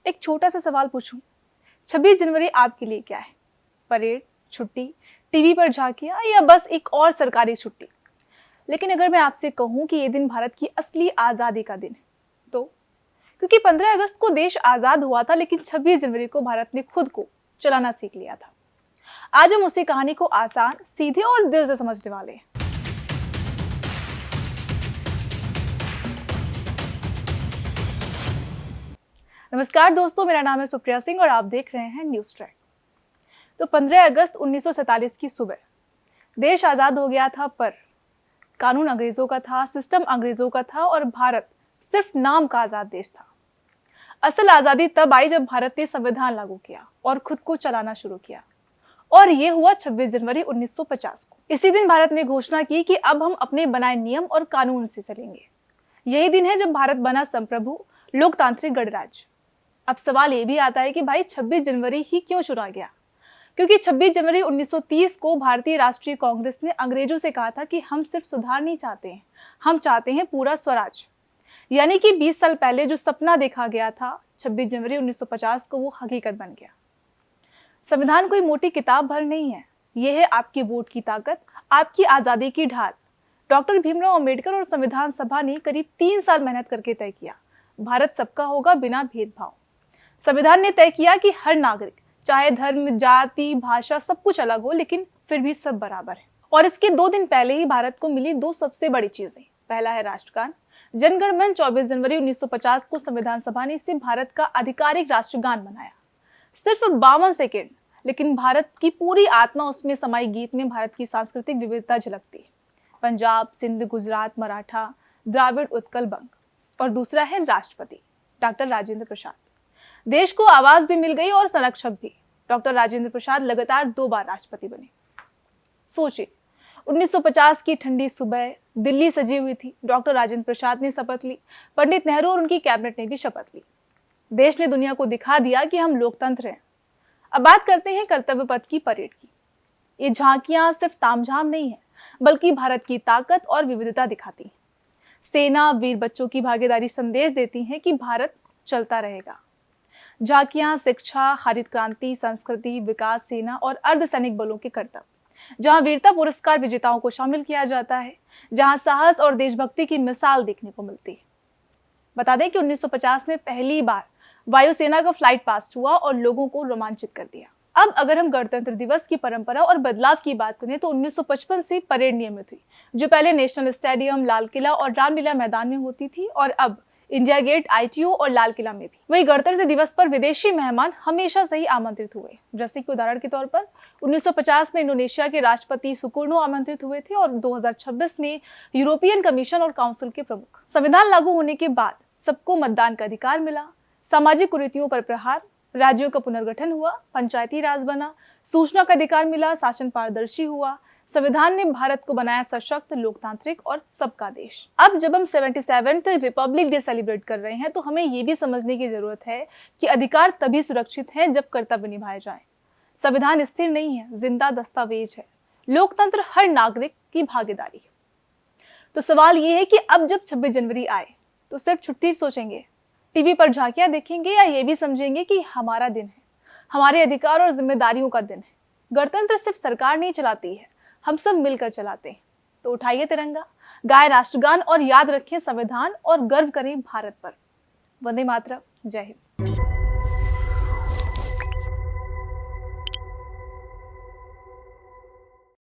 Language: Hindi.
एक छोटा सा सवाल पूछूं, 26 जनवरी आपके लिए क्या है? परेड, छुट्टी, टीवी पर झांकियां या बस एक और सरकारी छुट्टी? लेकिन अगर मैं आपसे कहूं कि ये दिन भारत की असली आज़ादी का दिन है, तो क्योंकि 15 अगस्त को देश आज़ाद हुआ था, लेकिन 26 जनवरी को भारत ने खुद को चलाना सीख लिया था। आज हम उसी कहानी को आसान, सीधे और दिल से समझने वाले हैं। नमस्कार दोस्तों, मेरा नाम है सुप्रिया सिंह और आप देख रहे हैं न्यूज़ ट्रैक। तो 15 अगस्त 1947 की सुबह देश आज़ाद हो गया था, पर कानून अंग्रेज़ों का था, सिस्टम अंग्रेज़ों का था और भारत सिर्फ नाम का आज़ाद देश था। असल आज़ादी तब आई जब भारत ने संविधान लागू किया और खुद को चलाना शुरू किया, और ये हुआ 26 जनवरी 1950 को। इसी दिन भारत ने घोषणा की कि अब हम अपने बनाए नियम और कानून से चलेंगे। यही दिन है जब भारत बना संप्रभु लोकतांत्रिक गणराज्य। अब सवाल ये भी आता है कि भाई 26 जनवरी ही क्यों चुना गया? क्योंकि 26 जनवरी 1930 को भारतीय राष्ट्रीय कांग्रेस ने अंग्रेजों से कहा था कि हम सिर्फ सुधार नहीं चाहते हैं, हम चाहते हैं पूरा स्वराज। यानी कि 20 साल पहले जो सपना देखा गया था, 26 जनवरी 1950 को वो हकीकत बन गया। संविधान कोई मोटी किताब भर नहीं है, ये है आपकी वोट की ताकत, आपकी आज़ादी की ढाल। डॉक्टर भीमराव अंबेडकर और संविधान सभा ने करीब 3 साल मेहनत करके तय किया, भारत सबका होगा बिना भेदभाव। संविधान ने तय किया कि हर नागरिक, चाहे धर्म, जाति, भाषा, सब कुछ अलग हो, लेकिन फिर भी सब बराबर है। और इसके 2 दिन पहले ही भारत को मिली 2 सबसे बड़ी चीजें। पहला है राष्ट्रगान। जनगण मन 24 जनवरी 1950 को संविधान सभा ने इसे भारत का आधिकारिक राष्ट्रगान बनाया। सिर्फ 52 सेकेंड, लेकिन भारत की पूरी आत्मा उसमें समाई। गीत में भारत की सांस्कृतिक विविधता झलकती है, पंजाब, सिंध, गुजरात, मराठा, द्राविड़, उत्कल, बंग। और दूसरा है राष्ट्रपति, डॉक्टर राजेंद्र प्रसाद। देश को आवाज भी मिल गई और संरक्षक भी। डॉक्टर राजेंद्र प्रसाद लगातार 2 बार राष्ट्रपति बने। सोचिए, 1950 की ठंडी सुबह, दिल्ली सजी हुई थी। डॉक्टर राजेंद्र प्रसाद ने शपथ ली, पंडित नेहरू और उनकी कैबिनेट ने भी शपथ ली। देश ने दुनिया को दिखा दिया कि हम लोकतंत्र हैं। अब बात करते हैं कर्तव्य पथ की परेड की। ये झांकियां सिर्फ तामझाम नहीं है, बल्कि भारत की ताकत और विविधता दिखाती हैं। सेना, वीर बच्चों की भागीदारी संदेश देती हैं कि भारत चलता रहेगा। झांकियां शिक्षा, हरित क्रांति, संस्कृति, विकास, सेना और अर्धसैनिक बलों के कर्तव्य, जहां वीरता पुरस्कार विजेताओं को शामिल किया जाता है, जहां साहस और देशभक्ति की मिसाल देखने को मिलती है। बता दें कि 1950 में पहली बार वायुसेना का फ्लाइट पास्ट हुआ और लोगों को रोमांचित कर दिया। अब अगर हम गणतंत्र दिवस की परंपरा और बदलाव की बात करें तो 1955 से परेड नियमित हुई, जो पहले नेशनल स्टेडियम, लाल किला और रामलीला मैदान में होती थी, और अब इंडिया गेट, आईटीओ और लाल किला में भी। वही गणतंत्र दिवस पर विदेशी मेहमान हमेशा से ही आमंत्रित हुए। जैसे कि उदाहरण के तौर पर 1950 में इंडोनेशिया के राष्ट्रपति सुकर्णो आमंत्रित हुए थे, और 2026 में यूरोपियन कमीशन और काउंसिल के प्रमुख। संविधान लागू होने के बाद सबको मतदान का अधिकार मिला, सामाजिक कुरीतियों पर प्रहार, राज्यों का पुनर्गठन हुआ, पंचायती राज बना, सूचना का अधिकार मिला, शासन पारदर्शी हुआ। संविधान ने भारत को बनाया सशक्त, लोकतांत्रिक और सबका देश। अब जब हम 77th रिपब्लिक डे सेलिब्रेट कर रहे हैं, तो हमें ये भी समझने की जरूरत है कि अधिकार तभी सुरक्षित हैं जब कर्तव्य निभाए जाएं। संविधान स्थिर नहीं है, जिंदा दस्तावेज है। लोकतंत्र हर नागरिक की भागीदारी है। तो सवाल ये है कि अब जब 26 जनवरी आए तो सिर्फ छुट्टी सोचेंगे, टीवी पर झांकियां देखेंगे, या ये भी समझेंगे कि हमारा दिन है, हमारे अधिकार और जिम्मेदारियों का दिन है। गणतंत्र सिर्फ सरकार नहीं चलाती है, हम सब मिलकर चलाते हैं। तो उठाइए तिरंगा, गाए राष्ट्रगान और याद रखें संविधान, और गर्व करें भारत पर। वंदे मातरम। जय हिंद।